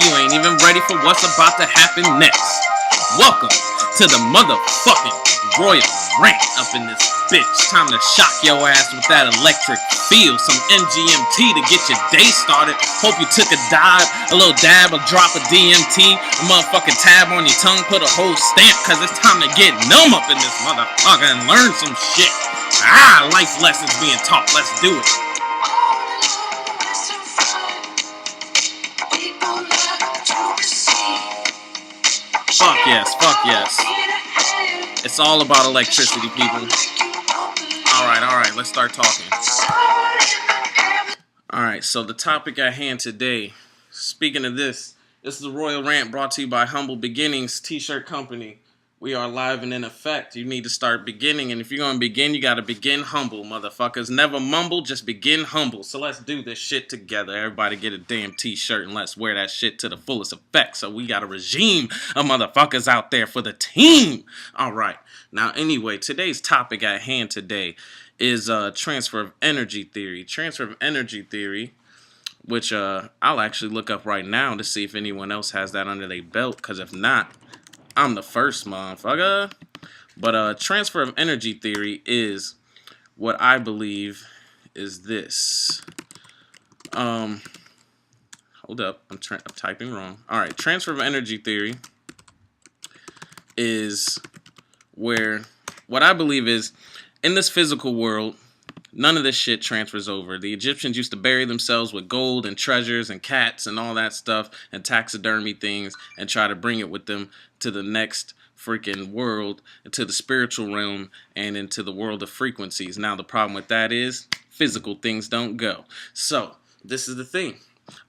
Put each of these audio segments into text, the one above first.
You ain't even ready for what's about to happen next. Welcome to the motherfucking Royal Rant up in this bitch. Time to shock your ass with that electric feel. Some MGMT to get your day started. Hope you took a dive, a little dab, a drop of DMT, a motherfucking tab on your tongue, put a whole stamp, cause it's time to get numb up in this motherfucker and learn some shit. Life lessons being taught. Let's do it. Fuck yes, fuck yes. It's all about electricity, people. Alright, let's start talking. Alright, so the topic at hand today, speaking of this is the Royal Rant brought to you by Humble Beginnings T-shirt company. We are live and in effect. You need to start beginning, and if you're going to begin, you got to begin humble, motherfuckers. Never mumble, just begin humble. So let's do this shit together. Everybody get a damn T-shirt and let's wear that shit to the fullest effect. So we got a regime of motherfuckers out there for the team. All right. Now, anyway, today's topic at hand today is transfer of energy theory. Transfer of energy theory, which I'll actually look up right now to see if anyone else has that under their belt, because if not, I'm the first motherfucker. But transfer of energy theory is what I believe is this. Hold up, I'm typing wrong. Alright, transfer of energy theory is where what I believe is in this physical world, none of this shit transfers over. The Egyptians used to bury themselves with gold and treasures and cats and all that stuff and taxidermy things and try to bring it with them to the next freaking world, to the spiritual realm and into the world of frequencies. Now the problem with that is physical things don't go. So this is the thing.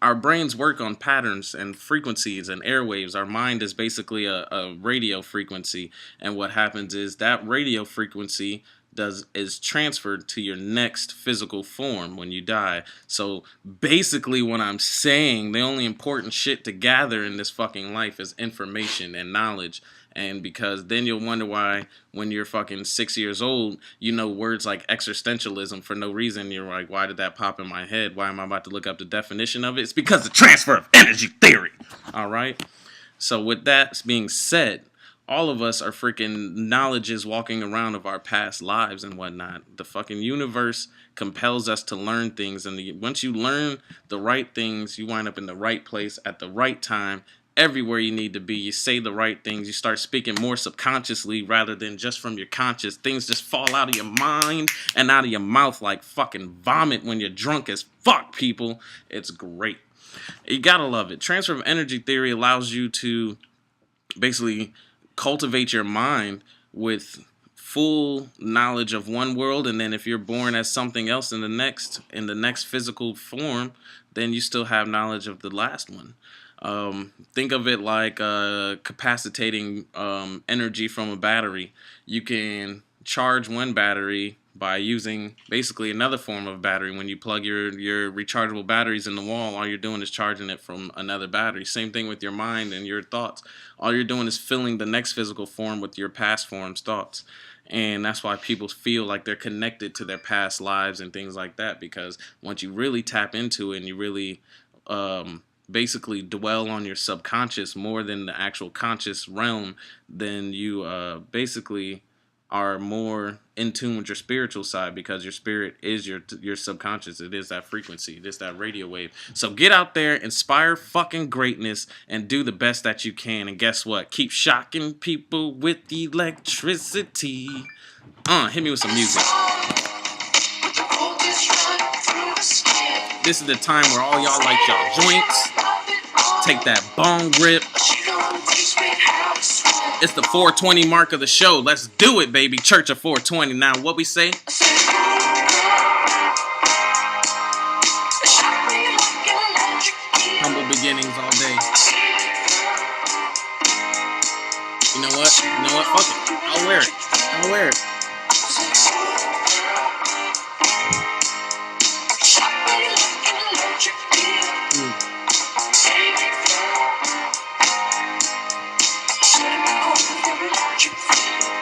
Our brains work on patterns and frequencies and airwaves. Our mind is basically a radio frequency, and what happens is that radio frequency is transferred to your next physical form when you die. So basically what I'm saying, the only important shit to gather in this fucking life is information and knowledge. And because then you'll wonder why when you're fucking 6 years old, you know words like existentialism for no reason. You're like, why did that pop in my head? Why am I about to look up the definition of it? It's because of transfer of energy theory. All right. So with that being said, all of us are freaking knowledges walking around of our past lives and whatnot. The fucking universe compels us to learn things. And once you learn the right things, you wind up in the right place at the right time, everywhere you need to be. You say the right things. You start speaking more subconsciously rather than just from your conscious. Things just fall out of your mind and out of your mouth like fucking vomit when you're drunk as fuck, people. It's great. You gotta love it. Transfer of energy theory allows you to basically cultivate your mind with full knowledge of one world, and then if you're born as something else in the next physical form, then you still have knowledge of the last one. Think of it like capacitating energy from a battery. You can charge one battery by using basically another form of battery. When you plug your rechargeable batteries in the wall, all you're doing is charging it from another battery. Same thing with your mind and your thoughts. All you're doing is filling the next physical form with your past form's thoughts. And that's why people feel like they're connected to their past lives and things like that, because once you really tap into it and you really basically dwell on your subconscious more than the actual conscious realm, then you basically are more in tune with your spiritual side, because your spirit is your subconscious. It is that frequency. It is that radio wave. So get out there, inspire fucking greatness, and do the best that you can. And guess what? Keep shocking people with electricity. Hit me with some music. This is the time where all y'all like y'all joints. Take that bong rip. It's the 420 mark of the show. Let's do it, baby. Church of 420. Now, what we say? Humble beginnings all day. You know what? Fuck it. I'll wear it.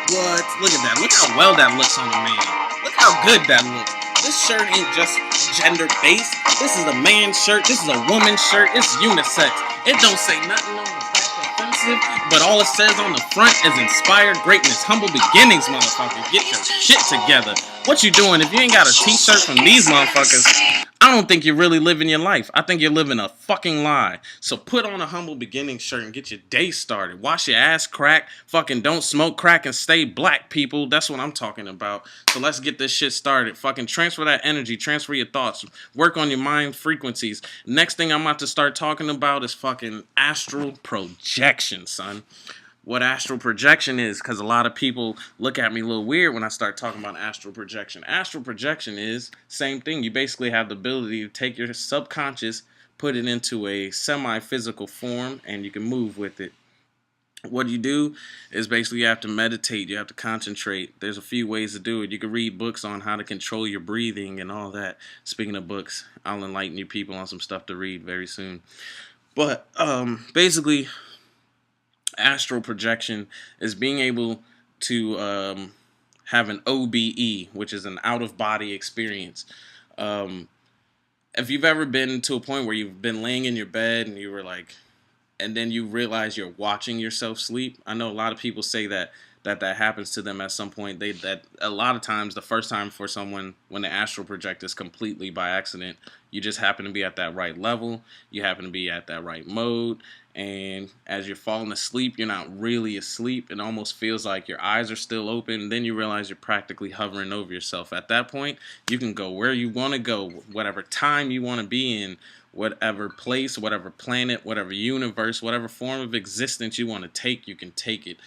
What? Look at that. Look how well that looks on the man. Look how good that looks. This shirt ain't just gender-based. This is a man's shirt. This is a woman's shirt. It's unisex. It don't say nothing on the back offensive, but all it says on the front is inspired greatness, humble beginnings, motherfucker. Get your shit together. What you doing? If you ain't got a t-shirt from these motherfuckers, I don't think you're really living your life. I think you're living a fucking lie. So put on a humble beginning shirt and get your day started. Wash your ass crack. Fucking don't smoke crack and stay black, people. That's what I'm talking about. So let's get this shit started. Fucking transfer that energy. Transfer your thoughts. Work on your mind frequencies. Next thing I'm about to start talking about is fucking astral projection, son. What astral projection is, because a lot of people look at me a little weird when I start talking about astral projection. Astral projection is same thing. You basically have the ability to take your subconscious, put it into a semi-physical form, and you can move with it. What you do is basically you have to meditate, you have to concentrate. There's a few ways to do it. You can read books on how to control your breathing and all that. Speaking of books, I'll enlighten you people on some stuff to read very soon. But basically, astral projection is being able to have an OBE, which is an out-of-body experience. If you've ever been to a point where you've been laying in your bed and you were like, and then you realize you're watching yourself sleep. I know a lot of people say that happens to them at some point. That a lot of times, the first time for someone when the astral project is completely by accident, you just happen to be at that right level. You happen to be at that right mode. And as you're falling asleep, you're not really asleep. It almost feels like your eyes are still open. And then you realize you're practically hovering over yourself. At that point, you can go where you want to go, whatever time you want to be in, whatever place, whatever planet, whatever universe, whatever form of existence you want to take, you can take it.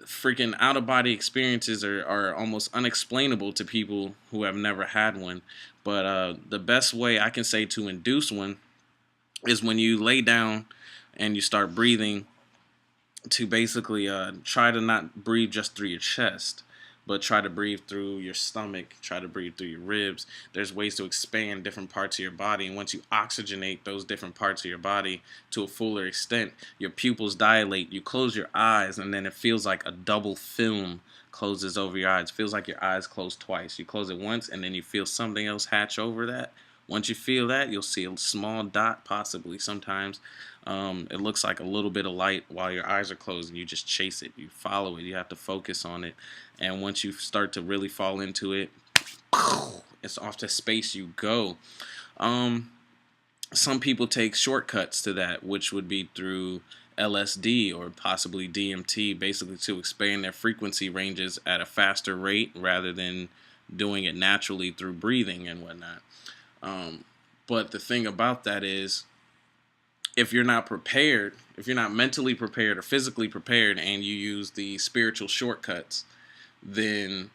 Freaking out-of-body experiences are almost unexplainable to people who have never had one. But the best way I can say to induce one is when you lay down and you start breathing, to basically try to not breathe just through your chest, but try to breathe through your stomach, try to breathe through your ribs. There's ways to expand different parts of your body, and once you oxygenate those different parts of your body to a fuller extent, your pupils dilate, you close your eyes, and then it feels like a double film closes over your eyes. It feels like your eyes close twice. You close it once, and then you feel something else hatch over that. Once you feel that, you'll see a small dot, possibly sometimes. It looks like a little bit of light while your eyes are closed, and you just chase it. You follow it. You have to focus on it. And once you start to really fall into it, it's off to space you go. Some people take shortcuts to that, which would be through LSD or possibly DMT, basically to expand their frequency ranges at a faster rate rather than doing it naturally through breathing and whatnot. But the thing about that is, if you're not prepared, if you're not mentally prepared or physically prepared, and you use the spiritual shortcuts, then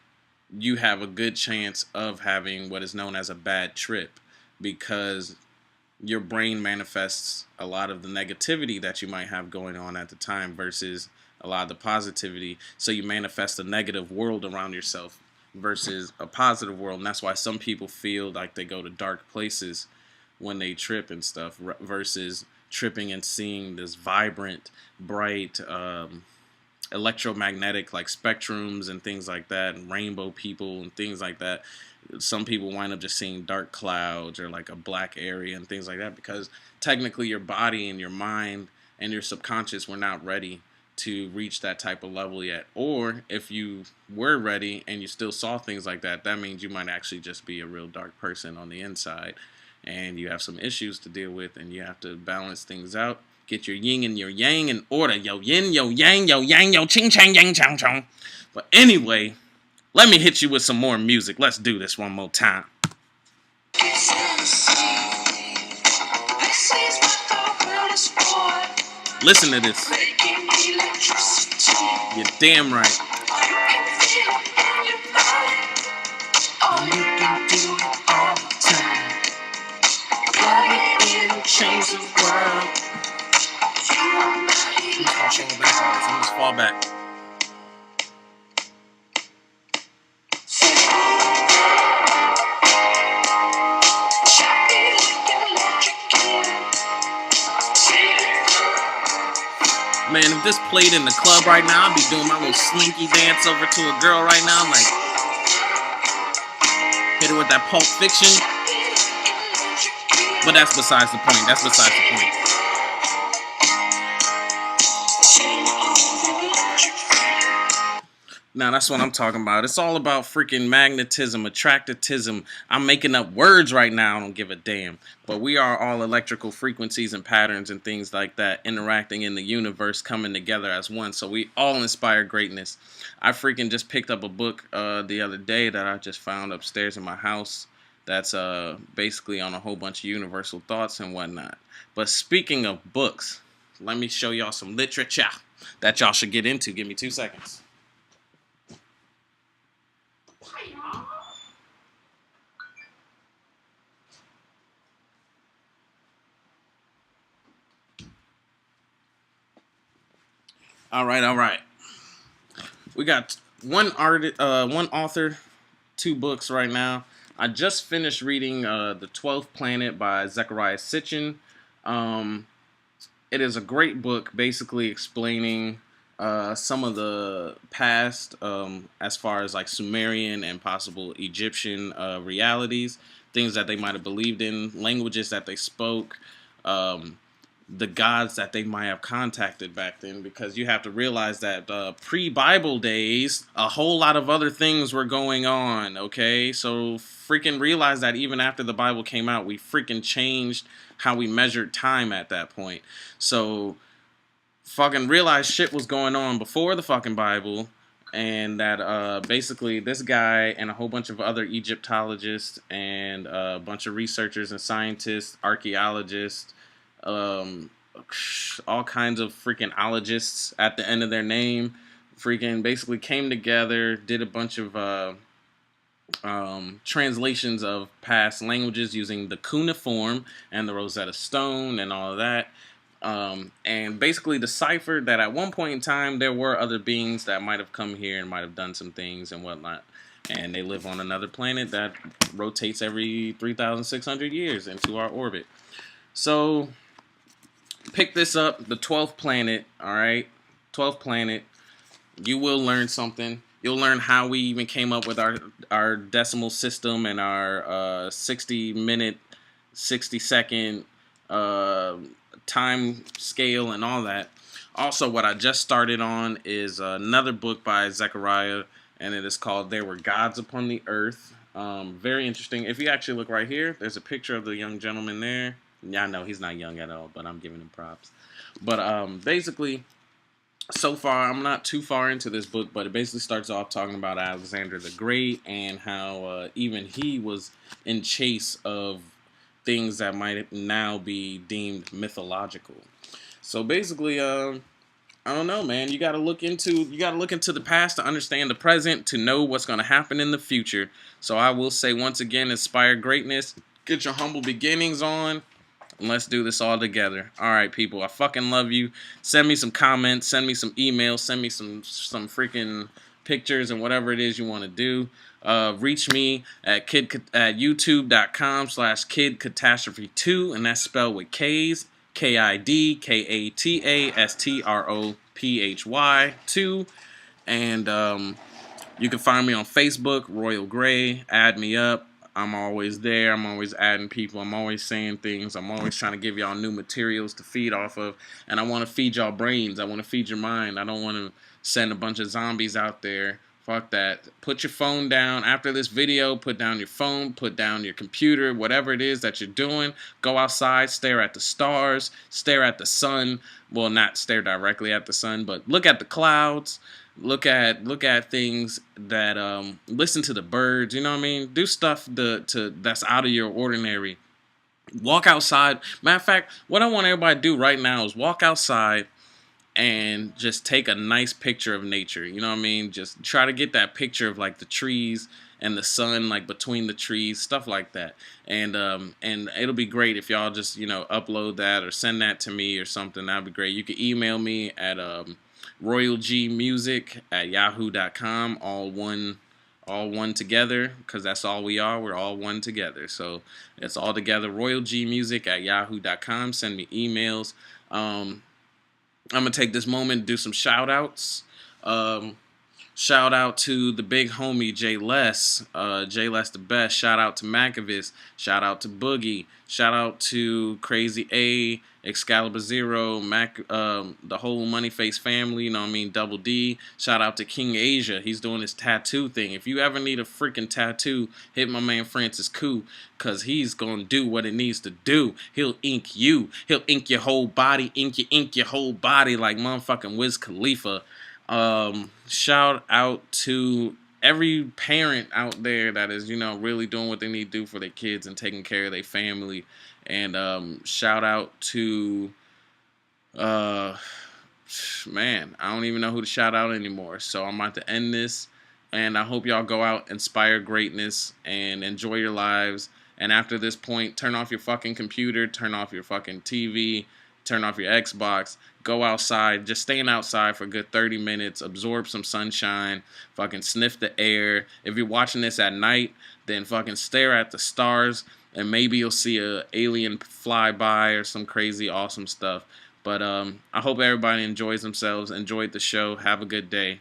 you have a good chance of having what is known as a bad trip, because your brain manifests a lot of the negativity that you might have going on at the time versus a lot of the positivity. So you manifest a negative world around yourself versus a positive world. And that's why some people feel like they go to dark places when they trip and stuff, versus tripping and seeing this vibrant, bright, electromagnetic like spectrums and things like that, and rainbow people and things like that. Some people wind up just seeing dark clouds or like a black area and things like that, because technically your body and your mind and your subconscious were not ready to reach that type of level yet. Or if you were ready and you still saw things like that, that means you might actually just be a real dark person on the inside, and you have some issues to deal with, and you have to balance things out. Get your yin and your yang in order. Yo yin, yo yang, yo yang, yo ching chang yang chang chong. But anyway, let me hit you with some more music. Let's do this one more time. Listen to this. You're damn right. You can do it all the time. Plug it in and change the world. I'm just fall back. Man, if this played in the club right now, I'd be doing my little slinky dance over to a girl right now. I'm like, Hit her with that Pulp Fiction. But that's besides the point. That's besides the point. Now that's what I'm talking about. It's all about freaking magnetism, attractivism. I'm making up words right now. I don't give a damn. But we are all electrical frequencies and patterns and things like that interacting in the universe, coming together as one. So we all inspire greatness. I freaking just picked up a book the other day that I just found upstairs in my house. That's basically on a whole bunch of universal thoughts and whatnot. But speaking of books, let me show y'all some literature that y'all should get into. Give me 2 seconds. All right. We got one author, 2 books right now. I just finished reading The 12th Planet by Zecharia Sitchin. It is a great book, basically explaining some of the past, as far as like Sumerian and possible Egyptian realities, things that they might have believed in, languages that they spoke, the gods that they might have contacted back then, because you have to realize that pre-Bible days, a whole lot of other things were going on, okay? So freaking realize that even after the Bible came out, we freaking changed how we measured time at that point. So fucking realize shit was going on before the fucking Bible, and that basically this guy and a whole bunch of other Egyptologists and a bunch of researchers and scientists, archaeologists, all kinds of freaking ologists at the end of their name, freaking basically came together, did a bunch of translations of past languages using the cuneiform and the Rosetta Stone and all of that, and basically deciphered that at one point in time there were other beings that might have come here and might have done some things and whatnot, and they live on another planet that rotates every 3,600 years into our orbit. So pick this up, the 12th planet, alright? 12th planet. You will learn something. You'll learn how we even came up with our decimal system and our 60-minute, 60-second time scale and all that. Also, what I just started on is another book by Zecharia, and it is called There Were Gods Upon the Earth. Very interesting. If you actually look right here, there's a picture of the young gentleman there. Yeah, I know he's not young at all, but I'm giving him props. But basically, so far, I'm not too far into this book, but it basically starts off talking about Alexander the Great and how even he was in chase of things that might now be deemed mythological. So basically, I don't know, man. You gotta look into the past to understand the present, to know what's gonna happen in the future. So I will say once again, inspire greatness. Get your humble beginnings on. And let's do this all together. All right, people. I fucking love you. Send me some comments. Send me some emails. Send me some freaking pictures and whatever it is you want to do. Reach me at youtube.com/kidcatastrophe2, and that's spelled with K's, KIDKATASTROPHY 2. And you can find me on Facebook, Royal Gray. Add me up. I'm always there. I'm always adding people. I'm always saying things. I'm always trying to give y'all new materials to feed off of. And I want to feed y'all brains. I want to feed your mind. I don't want to send a bunch of zombies out there. Fuck that. Put your phone down. After this video, put down your phone. Put down your computer. Whatever it is that you're doing. Go outside. Stare at the stars. Stare at the sun. Well, not stare directly at the sun, but look at the clouds. Look at things that listen to the birds, you know what I mean? Do stuff that's out of your ordinary. Walk outside. Matter of fact, what I want everybody to do right now is walk outside and just take a nice picture of nature. You know what I mean? Just try to get that picture of like the trees and the sun like between the trees, stuff like that. And it'll be great if y'all just, upload that or send that to me or something. That'd be great. You can email me at royalgmusic@yahoo.com, all one together, because that's all we are. We're all one together. So it's all together, royalgmusic@yahoo.com. Send me emails. I'm going to take this moment to do some shout outs. Shout out to the big homie Jay Les. Jay Les the best. Shout out to Macavis. Shout out to Boogie. Shout out to Crazy A, Excalibur Zero, the whole Moneyface family. You know what I mean? Double D. Shout out to King Asia. He's doing his tattoo thing. If you ever need a freaking tattoo, hit my man Francis Koo, cause he's gonna do what it needs to do. He'll ink you. He'll ink your whole body. Ink your whole body like motherfucking Wiz Khalifa. Shout out to every parent out there that is, really doing what they need to do for their kids and taking care of their family. And shout out to, man, I don't even know who to shout out anymore. So I'm about to end this. And I hope y'all go out, inspire greatness, and enjoy your lives. And after this point, turn off your fucking computer, turn off your fucking TV, turn off your Xbox, go outside, just staying outside for a good 30 minutes, absorb some sunshine, fucking sniff the air. If you're watching this at night, then fucking stare at the stars, and maybe you'll see a alien fly by or some crazy awesome stuff. But I hope everybody enjoys themselves, enjoyed the show, have a good day.